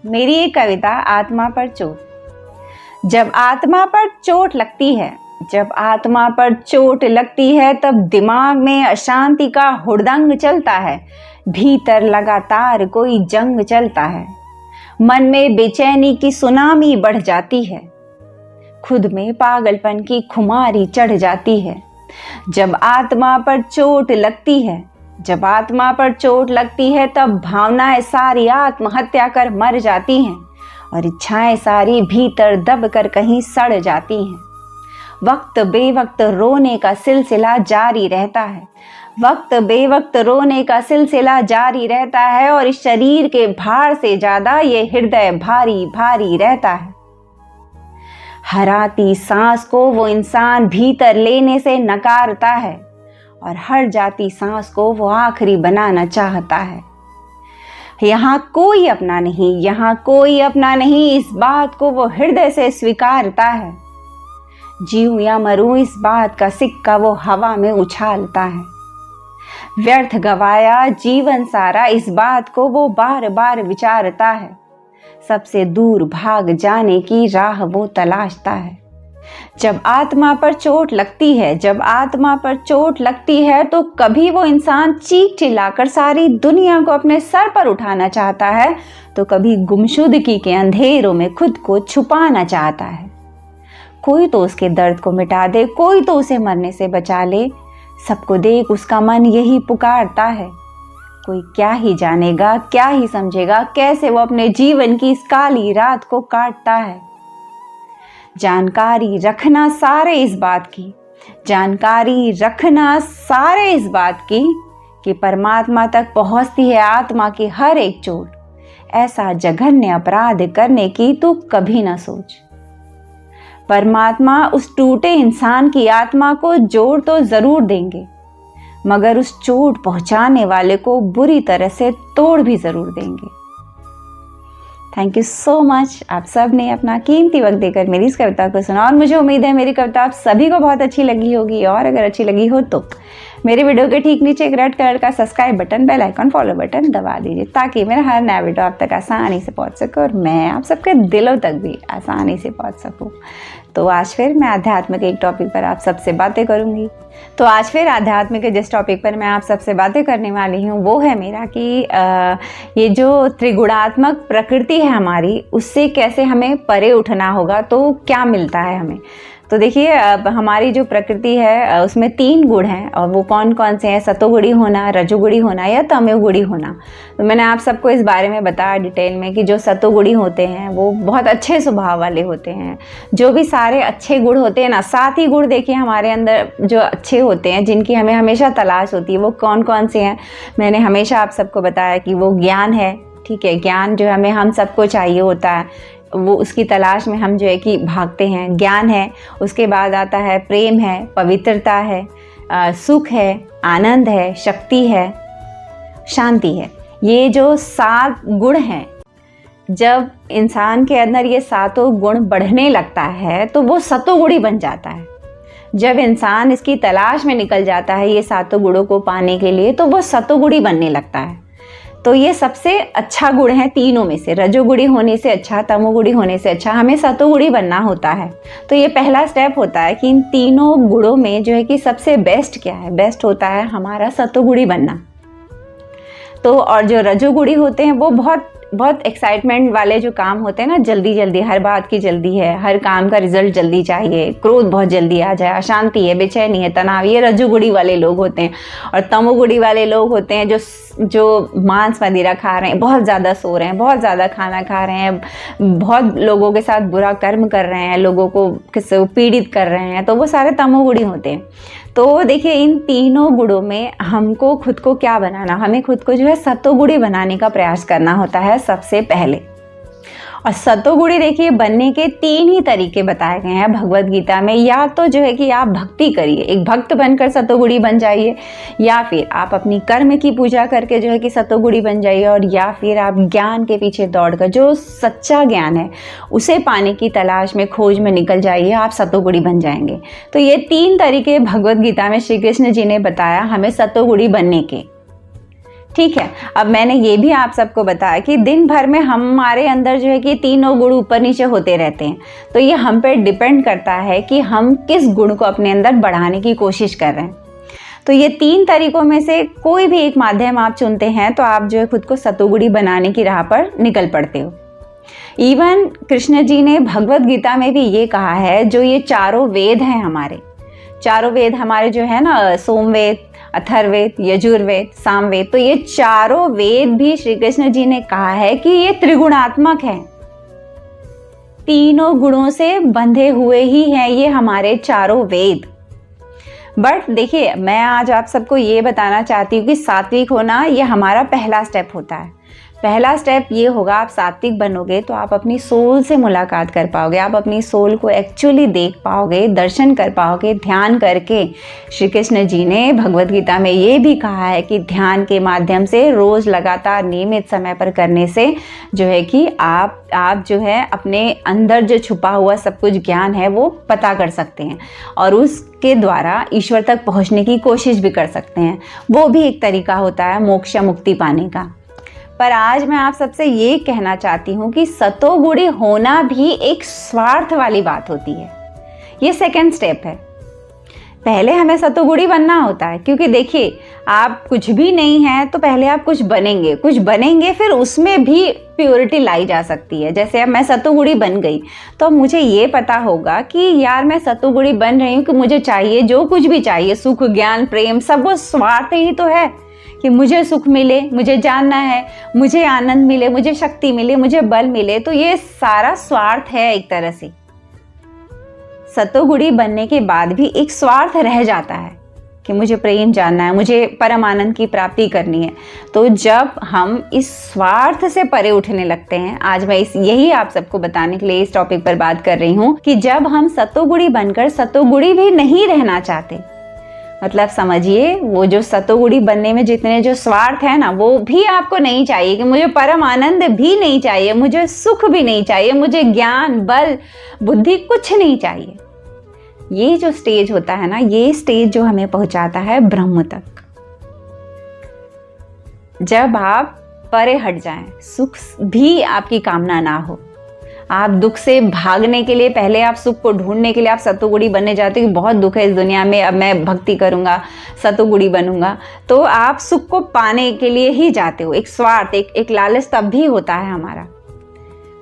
मेरी एक कविता आत्मा पर चोट। जब आत्मा पर चोट लगती है, जब आत्मा पर चोट लगती है, तब दिमाग में अशांति का हुड़दंग चलता है। भीतर लगातार कोई जंग चलता है। मन में बेचैनी की सुनामी बढ़ जाती है। खुद में पागलपन की खुमारी चढ़ जाती है। जब आत्मा पर चोट लगती है, जब आत्मा पर चोट लगती है, तब भावनाएं सारी आत्महत्या कर मर जाती हैं और इच्छाएं सारी भीतर दब कर कहीं सड़ जाती हैं। वक्त बेवक्त रोने का सिलसिला जारी रहता है। वक्त बेवक्त रोने का सिलसिला जारी रहता है और इस शरीर के भार से ज्यादा ये हृदय भारी भारी रहता है। हर आती सांस को वो इंसान भीतर लेने से नकारता है और हर जाती सांस को वो आखिरी बनाना चाहता है। यहाँ कोई अपना नहीं, यहाँ कोई अपना नहीं, इस बात को वो हृदय से स्वीकारता है। जीऊं या मरूं, इस बात का सिक्का वो हवा में उछालता है। व्यर्थ गवाया जीवन सारा, इस बात को वो बार बार विचारता है। सबसे दूर भाग जाने की राह वो तलाशता है। जब आत्मा पर चोट लगती है, जब आत्मा पर चोट लगती है, तो कभी वो इंसान चीख चिल्लाकर सारी दुनिया को अपने सर पर उठाना चाहता है, तो कभी गुमशुदगी के अंधेरों में खुद को छुपाना चाहता है। कोई तो उसके दर्द को मिटा दे, कोई तो उसे मरने से बचा ले। सबको देख उसका मन यही पुकारता है। कोई क्या ही जानेगा, क्या ही समझेगा, कैसे वो अपने जीवन की इस काली रात को काटता है। जानकारी रखना सारे इस बात की, जानकारी रखना सारे इस बात की कि परमात्मा तक पहुंचती है आत्मा की हर एक चोट। ऐसा जघन्य अपराध करने की तू कभी ना सोच। परमात्मा उस टूटे इंसान की आत्मा को जोड़ तो जरूर देंगे, मगर उस चोट पहुंचाने वाले को बुरी तरह से तोड़ भी जरूर देंगे। Thank you so much. आप सब ने अपना कीमती वक्त देकर मेरी इस कविता को सुना और मुझे उम्मीद है मेरी कविता आप सभी को बहुत अच्छी लगी होगी। और अगर अच्छी लगी हो तो मेरे वीडियो के ठीक नीचे एक रेड कलर का subscribe button, bell icon, follow button दबा दीजिए ताकि मेरा हर नया वीडियो आप तक आसानी से पहुंच सके और मैं आप सबके दिलों तक भी आसानी से पहुंच सकूं। तो आज फिर मैं आध्यात्म के एक टॉपिक पर आप सबसे बातें करूंगी। तो आज फिर आध्यात्म के जिस टॉपिक पर मैं आप सबसे बातें करने वाली हूँ वो है मेरा कि ये जो त्रिगुणात्मक प्रकृति है हमारी, उससे कैसे हमें परे उठना होगा, तो क्या मिलता है हमें। तो देखिए, अब हमारी जो प्रकृति है उसमें 3 गुण हैं और वो कौन कौन से हैं? सतोगुणी होना, रजोगुणी होना या तमोगुणी होना। तो मैंने आप सबको इस बारे में बताया डिटेल में कि जो सतोगुणी होते हैं वो बहुत अच्छे स्वभाव वाले होते हैं। जो भी सारे अच्छे गुण होते हैं ना, 7 ही गुण देखिए हमारे अंदर जो अच्छे होते हैं, जिनकी हमें हमेशा तलाश होती है, वो कौन कौन से हैं। मैंने हमेशा आप सबको बताया कि वो ज्ञान है, ठीक है। ज्ञान जो हमें हम सबको चाहिए होता है, वो उसकी तलाश में हम जो है कि भागते हैं, ज्ञान है। उसके बाद आता है प्रेम है, पवित्रता है, सुख है, आनंद है, शक्ति है, शांति है। ये जो 7 गुण हैं, जब इंसान के अंदर ये 7 गुण बढ़ने लगता है तो वो सतोगुणी बन जाता है। जब इंसान इसकी तलाश में निकल जाता है ये 7 गुणों को पाने के लिए, तो वो सतोगुणी बनने लगता है। तो ये सबसे अच्छा गुण है तीनों में से। रजोगुणी होने से अच्छा, तमोगुणी होने से अच्छा हमें सतोगुणी बनना होता है। तो ये पहला स्टेप होता है कि इन तीनों गुणों में जो है कि सबसे बेस्ट क्या है? बेस्ट होता है हमारा सतोगुणी बनना। तो और जो रजोगुणी होते हैं वो बहुत एक्साइटमेंट वाले जो काम होते हैं ना, जल्दी जल्दी, हर बात की जल्दी है, हर काम का रिजल्ट जल्दी चाहिए, क्रोध बहुत जल्दी आ जाए, अशांति है, बेचैनी है, तनाव, ये रजोगुणी वाले लोग होते हैं। और तमोगुणी वाले लोग होते हैं जो मांस मदिरा खा रहे हैं, बहुत ज़्यादा सो रहे हैं, बहुत ज़्यादा खाना खा रहे हैं, बहुत लोगों के साथ बुरा कर्म कर रहे हैं, लोगों को किसी पीड़ित कर रहे हैं, तो वो सारे तमोगुणी होते हैं। तो देखिए, इन तीनों गुणों में हमको खुद को क्या बनाना, हमें खुद को जो है सतोगुणी बनाने का प्रयास करना होता है सबसे पहले। और सतोगुणी देखिए बनने के 3 ही तरीके बताए गए हैं भगवत गीता में। या तो जो है कि आप भक्ति करिए, एक भक्त बनकर सतोगुणी बन जाइए, या फिर आप अपनी कर्म की पूजा करके जो है कि सतोगुणी बन जाइए, और या फिर आप ज्ञान के पीछे दौड़कर, जो सच्चा ज्ञान है उसे पाने की तलाश में, खोज में निकल जाइए, आप सतोगुणी बन जाएंगे। तो ये 3 तरीके भगवत गीता में श्री कृष्ण जी ने बताया हमें सतोगुणी बनने के। ठीक है, अब मैंने ये भी आप सबको बताया कि दिन भर में हमारे अंदर जो है कि तीनों गुण ऊपर नीचे होते रहते हैं, तो ये हम पे डिपेंड करता है कि हम किस गुण को अपने अंदर बढ़ाने की कोशिश कर रहे हैं। तो ये 3 तरीकों में से कोई भी एक माध्यम आप चुनते हैं तो आप जो है खुद को सतोगुणी बनाने की राह पर निकल पड़ते हो। इवन कृष्ण जी ने भगवत गीता में भी ये कहा है, जो ये चारों वेद हैं हमारे, चारों वेद हमारे जो है ना, सोमवेद, अथर्ववेद, यजुर्वेद, सामवेद, तो ये चारों वेद भी श्री कृष्ण जी ने कहा है कि ये त्रिगुणात्मक है, तीनों गुणों से बंधे हुए ही हैं ये हमारे चारों वेद। बट देखिए, मैं आज आप सबको ये बताना चाहती हूँ कि सात्विक होना ये हमारा पहला स्टेप होता है। पहला स्टेप ये होगा, आप सात्विक बनोगे तो आप अपनी सोल से मुलाकात कर पाओगे, आप अपनी सोल को एक्चुअली देख पाओगे, दर्शन कर पाओगे ध्यान करके। श्री कृष्ण जी ने भगवत गीता में ये भी कहा है कि ध्यान के माध्यम से रोज़ लगातार नियमित समय पर करने से जो है कि आप जो है अपने अंदर जो छुपा हुआ सब कुछ ज्ञान है वो पता कर सकते हैं और उसके द्वारा ईश्वर तक पहुँचने की कोशिश भी कर सकते हैं। वो भी एक तरीका होता है मोक्ष मुक्ति पाने का। पर आज मैं आप सबसे ये कहना चाहती हूँ कि सतोगुणी होना भी एक स्वार्थ वाली बात होती है। ये सेकंड स्टेप है। पहले हमें सतोगुणी बनना होता है, क्योंकि देखिए, आप कुछ भी नहीं है तो पहले आप कुछ बनेंगे, फिर उसमें भी प्योरिटी लाई जा सकती है। जैसे अब मैं सतोगुणी बन गई तो मुझे ये पता होगा कि यार मैं सतोगुणी बन रही हूँ कि मुझे चाहिए जो कुछ भी चाहिए, सुख, ज्ञान, प्रेम, सब वो स्वार्थ ही तो है कि मुझे सुख मिले, मुझे जानना है, मुझे आनंद मिले, मुझे शक्ति मिले, मुझे बल मिले। तो ये सारा स्वार्थ है एक तरह से। सतोगुणी बनने के बाद भी एक स्वार्थ रह जाता है कि मुझे प्रेम जानना है, मुझे परम आनंद की प्राप्ति करनी है। तो जब हम इस स्वार्थ से परे उठने लगते हैं, आज मैं यही आप सबको बताने के लिए इस टॉपिक पर बात कर रही हूँ कि जब हम सतोगुणी बनकर सतोगुणी भी नहीं रहना चाहते, मतलब समझिए, वो जो सतोगुणी बनने में जितने जो स्वार्थ है ना, वो भी आपको नहीं चाहिए कि मुझे परम आनंद भी नहीं चाहिए, मुझे सुख भी नहीं चाहिए, मुझे ज्ञान, बल, बुद्धि कुछ नहीं चाहिए। ये जो स्टेज होता है ना, ये स्टेज जो हमें पहुंचाता है ब्रह्म तक। जब आप परे हट जाएं, सुख भी आपकी कामना ना हो, आप दुख से भागने के लिए, पहले आप सुख को ढूंढने के लिए आप सतोगुणी बनने जाते हो कि बहुत दुख है इस दुनिया में, अब मैं भक्ति करूंगा, सतोगुणी बनूंगा। तो आप सुख को पाने के लिए ही जाते हो। एक स्वार्थ, एक लालच तब भी होता है हमारा,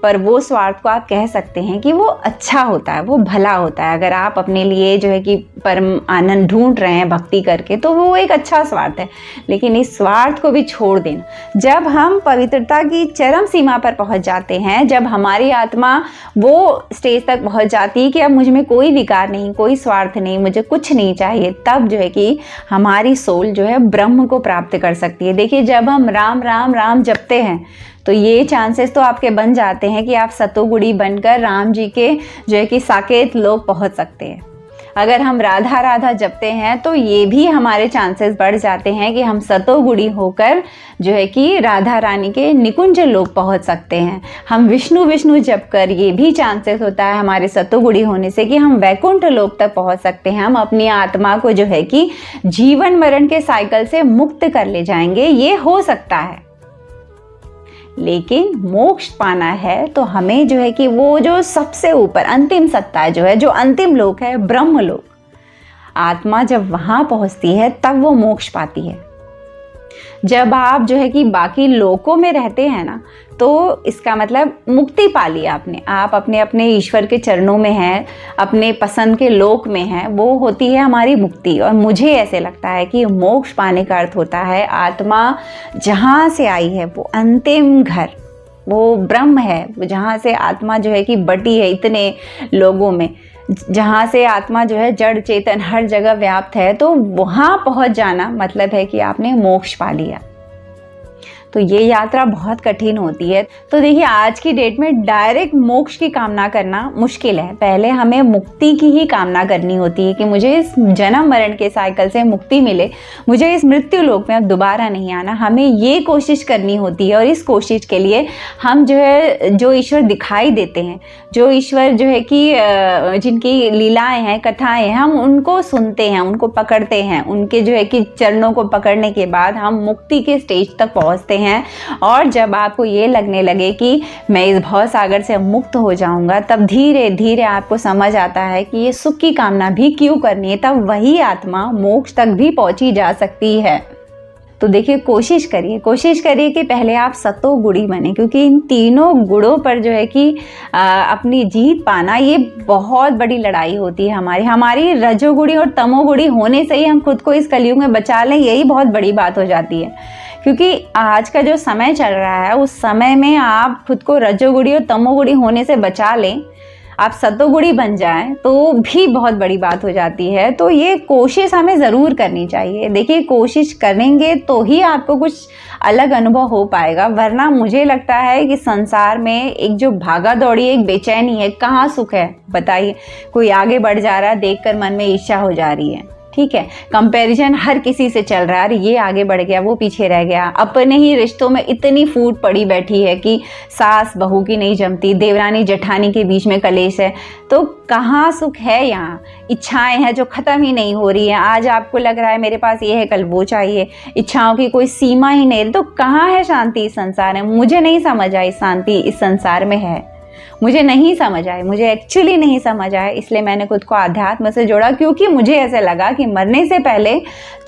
पर वो स्वार्थ को आप कह सकते हैं कि वो अच्छा होता है, वो भला होता है। अगर आप अपने लिए जो है कि परम आनंद ढूंढ रहे हैं भक्ति करके, तो वो एक अच्छा स्वार्थ है। लेकिन इस स्वार्थ को भी छोड़ देना। जब हम पवित्रता की चरम सीमा पर पहुंच जाते हैं, जब हमारी आत्मा वो स्टेज तक पहुंच जाती है कि अब मुझ में कोई विकार नहीं, कोई स्वार्थ नहीं, मुझे कुछ नहीं चाहिए, तब जो है कि हमारी सोल जो है ब्रह्म को प्राप्त कर सकती है। देखिए, जब हम राम राम राम जपते हैं तो ये चांसेस तो आपके बन जाते हैं कि आप सतोगुणी बनकर राम जी के जो है कि साकेत लोक पहुंच सकते हैं। अगर हम राधा राधा जपते हैं तो ये भी हमारे चांसेस बढ़ जाते हैं कि हम सतोगुणी होकर जो है कि राधा रानी के निकुंज लोक पहुंच सकते हैं। हम विष्णु विष्णु जप कर, ये भी चांसेस होता है हमारे सतोगुणी होने से कि हम वैकुंठ लोक तक पहुंच सकते हैं। हम अपनी आत्मा को जो है कि जीवन मरण के साइकिल से मुक्त कर ले जाएंगे, ये हो सकता है। लेकिन मोक्ष पाना है तो हमें जो है कि वो जो सबसे ऊपर अंतिम सत्ता है, जो है जो अंतिम लोक है, ब्रह्म लोक, आत्मा जब वहां पहुंचती है तब वो मोक्ष पाती है। जब आप जो है कि बाकी लोकों में रहते हैं ना, तो इसका मतलब मुक्ति पा ली आपने, आप अपने अपने ईश्वर के चरणों में हैं, अपने पसंद के लोक में हैं, वो होती है हमारी मुक्ति। और मुझे ऐसे लगता है कि मोक्ष पाने का अर्थ होता है आत्मा जहाँ से आई है वो अंतिम घर, वो ब्रह्म है, वो जहाँ से आत्मा जो है कि बटी है इतने लोगों में, जहाँ से आत्मा जो है जड़ चेतन हर जगह व्याप्त है, तो वहाँ पहुँच जाना मतलब है कि आपने मोक्ष पा लिया। तो ये यात्रा बहुत कठिन होती है। तो देखिए, आज की डेट में डायरेक्ट मोक्ष की कामना करना मुश्किल है। पहले हमें मुक्ति की ही कामना करनी होती है कि मुझे इस जन्म मरण के साइकिल से मुक्ति मिले, मुझे इस मृत्यु लोक में अब दोबारा नहीं आना। हमें ये कोशिश करनी होती है और इस कोशिश के लिए हम जो है, जो ईश्वर दिखाई देते हैं, जो ईश्वर जो है कि जिनकी लीलाएं हैं, कथाएं हैं, हम उनको सुनते हैं, उनको पकड़ते हैं। उनके जो है कि चरणों को पकड़ने के बाद हम मुक्ति के स्टेज तक पहुंचते हैं। और जब आपको ये लगने लगे कि मैं इस भव सागर से मुक्त हो जाऊंगा, तब धीरे धीरे आपको समझ आता है कि ये सुख की कामना भी क्यों करनी है। तब वही आत्मा मोक्ष तक भी पहुंची जा सकती है। तो देखिए, कोशिश करिए कि पहले आप सतो गुणी बने, क्योंकि इन तीनों गुणों पर जो है कि अपनी जीत पाना ये बहुत बड़ी लड़ाई होती है हमारी रजोगुणी और तमोगुणी होने से ही हम खुद को इस कलयुग में बचा लें, यही बहुत बड़ी बात हो जाती है। क्योंकि आज का जो समय चल रहा है, उस समय में आप खुद को रजोगुणी और तमोगुणी होने से बचा लें, आप सतोगुणी बन जाएं, तो भी बहुत बड़ी बात हो जाती है। तो ये कोशिश हमें ज़रूर करनी चाहिए। देखिए, कोशिश करेंगे तो ही आपको कुछ अलग अनुभव हो पाएगा, वरना मुझे लगता है कि संसार में एक जो भागा दौड़ी, एक बेचैनी है, कहाँ सुख है बताइए। कोई आगे बढ़ जा रहा है, देखकर मन में ईर्ष्या हो जा रही है, ठीक है। कंपैरिजन हर किसी से चल रहा है, अरे ये आगे बढ़ गया, वो पीछे रह गया। अपने ही रिश्तों में इतनी फूट पड़ी बैठी है कि सास बहू की नहीं जमती, देवरानी जेठानी के बीच में कलेश है। तो कहाँ सुख है यहाँ? इच्छाएं हैं जो ख़त्म ही नहीं हो रही हैं। आज आपको लग रहा है मेरे पास ये है, कल वो चाहिए। इच्छाओं की कोई सीमा ही नहीं। तो कहाँ है शांति इस संसार में? मुझे नहीं समझ आई शांति इस संसार में है। मुझे नहीं समझ आए, मुझे एक्चुअली नहीं समझ आए। इसलिए मैंने खुद को आध्यात्म से जोड़ा, क्योंकि मुझे ऐसे लगा कि मरने से पहले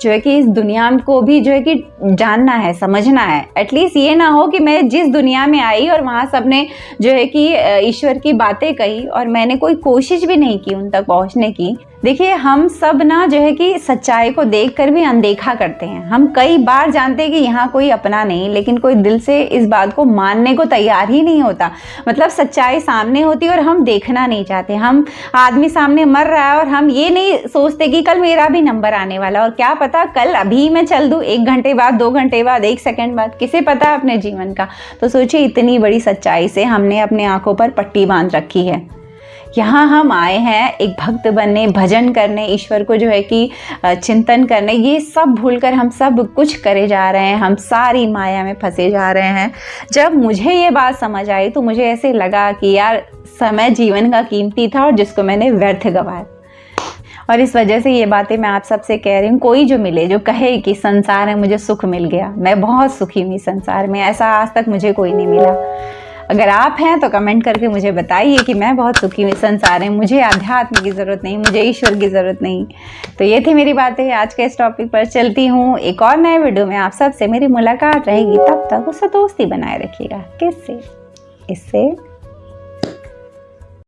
जो है कि इस दुनिया को भी जो है कि जानना है, समझना है। एटलीस्ट ये ना हो कि मैं जिस दुनिया में आई और वहाँ सबने जो है कि ईश्वर की बातें कही और मैंने कोई कोशिश भी नहीं की उन तक पहुँचने की। देखिए, हम सब ना जो है कि सच्चाई को देखकर भी अनदेखा करते हैं। हम कई बार जानते हैं कि यहाँ कोई अपना नहीं, लेकिन कोई दिल से इस बात को मानने को तैयार ही नहीं होता। मतलब सच्चाई सामने होती है और हम देखना नहीं चाहते। हम आदमी सामने मर रहा है और हम ये नहीं सोचते कि कल मेरा भी नंबर आने वाला, और क्या पता कल अभी मैं चल दूँ, 1 घंटे बाद, 2 घंटे बाद, 1 सेकेंड बाद, किसे पता है अपने जीवन का। तो सोचिए, इतनी बड़ी सच्चाई से हमने अपने आंखों पर पट्टी बांध रखी है। यहाँ हम आए हैं एक भक्त बनने, भजन करने, ईश्वर को जो है कि चिंतन करने। ये सब भूलकर हम सब कुछ करे जा रहे हैं, हम सारी माया में फंसे जा रहे हैं। जब मुझे ये बात समझ आई तो मुझे ऐसे लगा कि यार, समय जीवन का कीमती था और जिसको मैंने व्यर्थ गंवाया। और इस वजह से ये बातें मैं आप सबसे कह रही हूँ। कोई जो मिले, जो कहे कि संसार में मुझे सुख मिल गया, मैं बहुत सुखी हुई संसार में, ऐसा आज तक मुझे कोई नहीं मिला। अगर आप हैं तो कमेंट करके मुझे बताइए कि मैं बहुत सुखी हुई संसार में, मुझे आध्यात्म की ज़रूरत नहीं, मुझे ईश्वर की ज़रूरत नहीं। तो ये थी मेरी बातें आज के इस टॉपिक पर। चलती हूँ एक और नए वीडियो में, आप सबसे मेरी मुलाकात रहेगी। तब तक उससे दोस्ती बनाए रखिएगा। किससे? इससे।